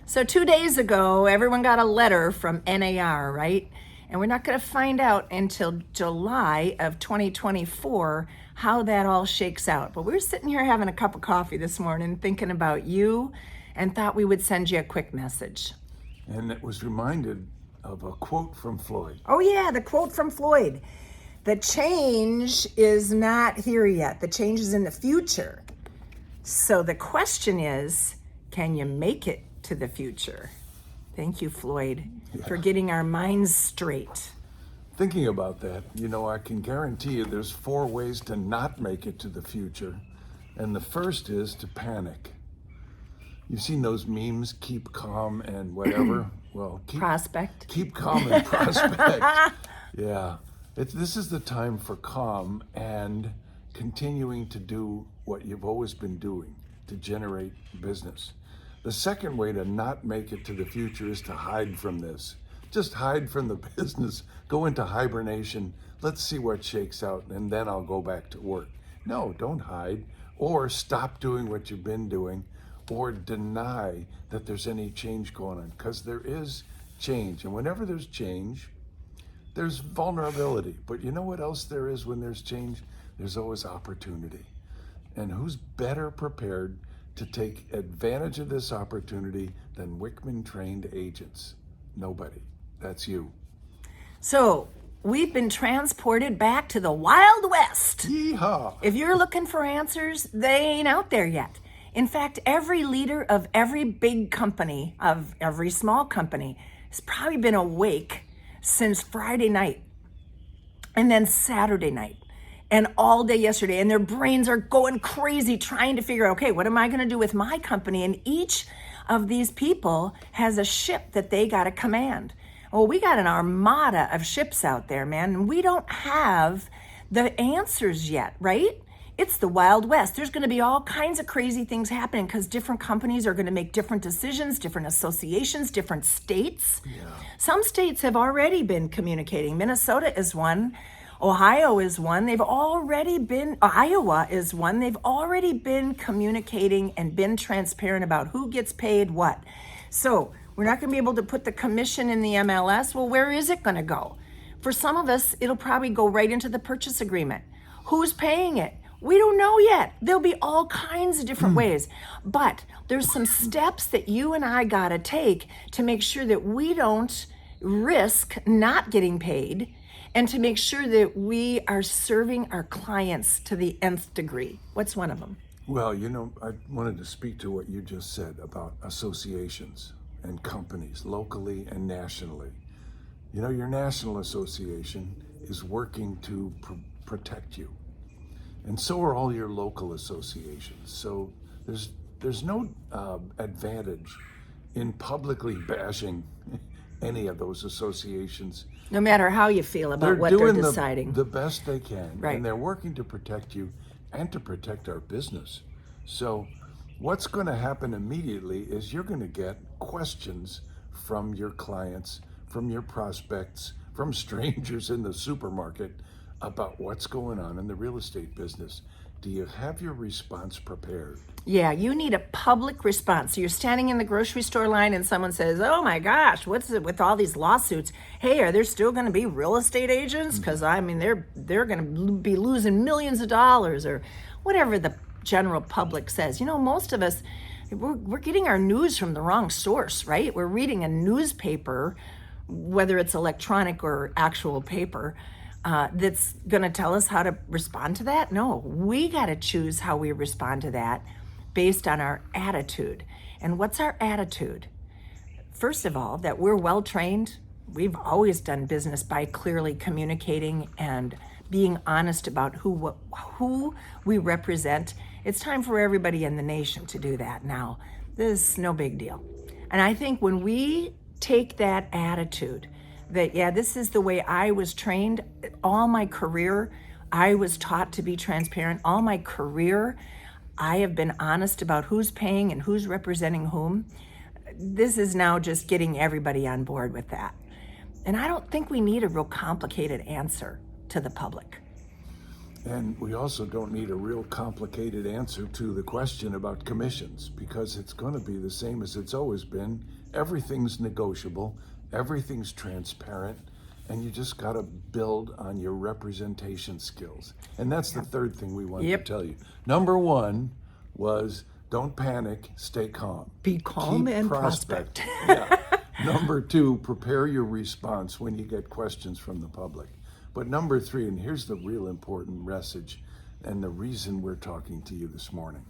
So 2 days ago, everyone got a letter from NAR, right? And we're not going to find out until July of 2024 how that all shakes out. But we were sitting here having a cup of coffee this morning thinking about you and thought we would send you a quick message. And it was reminded of a quote from Floyd. Oh yeah, the quote from Floyd. The change is not here yet. The change is in the future. So the question is, can you make it to the future? Thank you, Floyd, for getting our minds straight. Thinking about that, I can guarantee you there's 4 ways to not make it to the future. And the first is to panic. You've seen those memes, keep calm and whatever. Well, Prospect. Keep calm and prospect. Yeah. This is the time for calm and continuing to do what you've always been doing to generate business. The second way to not make it to the future is to hide from this. Just hide from the business, go into hibernation. Let's see what shakes out, and then I'll go back to work. No, don't hide, or stop doing what you've been doing, or deny that there's any change going on, because there is change. And whenever there's change, there's vulnerability. But you know what else there is when there's change? There's always opportunity. And who's better prepared to take advantage of this opportunity than Wickman trained agents? Nobody. That's you. So we've been transported back to the Wild West. Yeehaw! If you're looking for answers, they ain't out there yet. In fact, every leader of every big company, of every small company, has probably been awake since Friday night and then Saturday night and all day yesterday. And their brains are going crazy trying to figure out, okay, what am I going to do with my company? And each of these people has a ship that they got to command. Well, we got an armada of ships out there, man, and we don't have the answers yet, right? It's the Wild West. There's going to be all kinds of crazy things happening because different companies are going to make different decisions, different associations, different states. Yeah. Some states have already been communicating. Minnesota is one. Ohio is one. Iowa is one. They've already been communicating and been transparent about who gets paid what. So we're not going to be able to put the commission in the MLS. Well, where is it going to go? For some of us, it'll probably go right into the purchase agreement. Who's paying it? We don't know yet. There'll be all kinds of different ways. But there's some steps that you and I got to take to make sure that we don't risk not getting paid and to make sure that we are serving our clients to the nth degree. What's one of them? Well, I wanted to speak to what you just said about associations and companies, locally and nationally. Your national association is working to protect you. And so are all your local associations. So there's no advantage in publicly bashing any of those associations. No matter how you feel about what they're deciding. The best they can. Right. And they're working to protect you and to protect our business. So what's going to happen immediately is you're going to get questions from your clients, from your prospects, from strangers in the supermarket about what's going on in the real estate business. Do you have your response prepared? Yeah, you need a public response. So you're standing in the grocery store line and someone says, oh my gosh, what's it with all these lawsuits? Hey, are there still going to be real estate agents? Because they're going to be losing millions of dollars, or whatever the general public says. Most of us, we're getting our news from the wrong source, right? We're reading a newspaper, whether it's electronic or actual paper, that's going to tell us how to respond to that? No, we got to choose how we respond to that based on our attitude. And what's our attitude? First of all, that we're well trained. We've always done business by clearly communicating and being honest about who we represent. It's time for everybody in the nation to do that now. This is no big deal. And I think when we take that attitude, that, yeah, this is the way I was trained. All my career, I was taught to be transparent. All my career, I have been honest about who's paying and who's representing whom. This is now just getting everybody on board with that. And I don't think we need a real complicated answer to the public. And we also don't need a real complicated answer to the question about commissions, because it's going to be the same as it's always been. Everything's negotiable, everything's transparent, and you just got to build on your representation skills. And that's the third thing we wanted to tell you. Number one was don't panic, stay calm. Be calm Keep and prospect. prospect. Yeah. Number two, prepare your response when you get questions from the public. But number three, and here's the real important message and the reason we're talking to you this morning.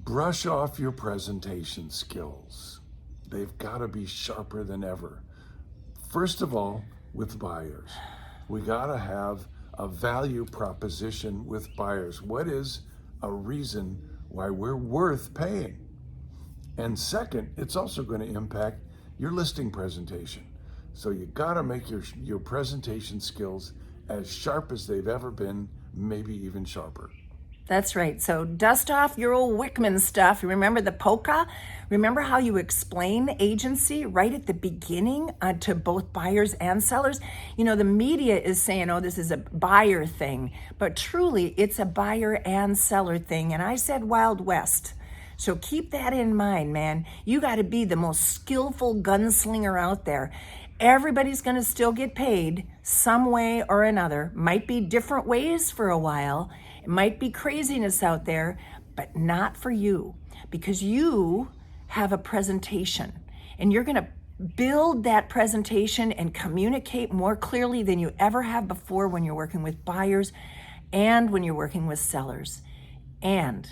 Brush off your presentation skills. They've got to be sharper than ever. First of all, with buyers. We got to have a value proposition with buyers. What is a reason why we're worth paying? And second, it's also going to impact your listing presentation. So you got to make your presentation skills as sharp as they've ever been, maybe even sharper. That's right. So dust off your old Wickman stuff. You remember the polka? Remember how you explain agency right at the beginning to both buyers and sellers? You know, the media is saying, oh, this is a buyer thing, but truly it's a buyer and seller thing. And I said Wild West. So keep that in mind, man. You got to be the most skillful gunslinger out there. Everybody's going to still get paid some way or another. Might be different ways for a while. It might be craziness out there, but not for you, because you have a presentation and you're going to build that presentation and communicate more clearly than you ever have before when you're working with buyers and when you're working with sellers. And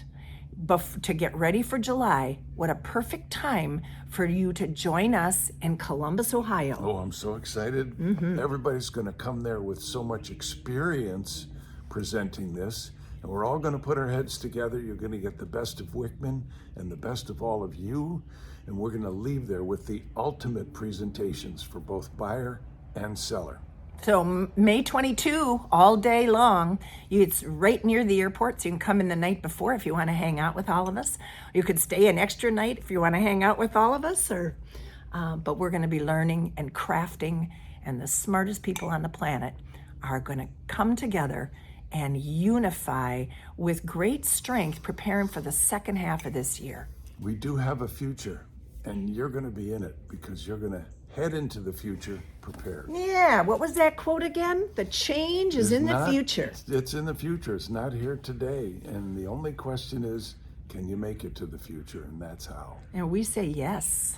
to get ready for July, what a perfect time for you to join us in Columbus, Ohio. Oh, I'm so excited. Everybody's going to come there with so much experience presenting this, and we're all going to put our heads together. You're going to get the best of Wickman and the best of all of you, and we're going to leave there with the ultimate presentations for both buyer and seller. So May 22, all day long. It's right near the airport, so you can come in the night before if you want to hang out with all of us. You could stay an extra night if you want to hang out with all of us. But we're going to be learning and crafting, and the smartest people on the planet are going to come together and unify with great strength, preparing for the second half of this year. We do have a future, and you're going to be in it because you're going to head into the future prepared. Yeah, what was that quote again? The change is in the future. It's in the future. It's not here today. And the only question is, can you make it to the future? And that's how. And we say yes.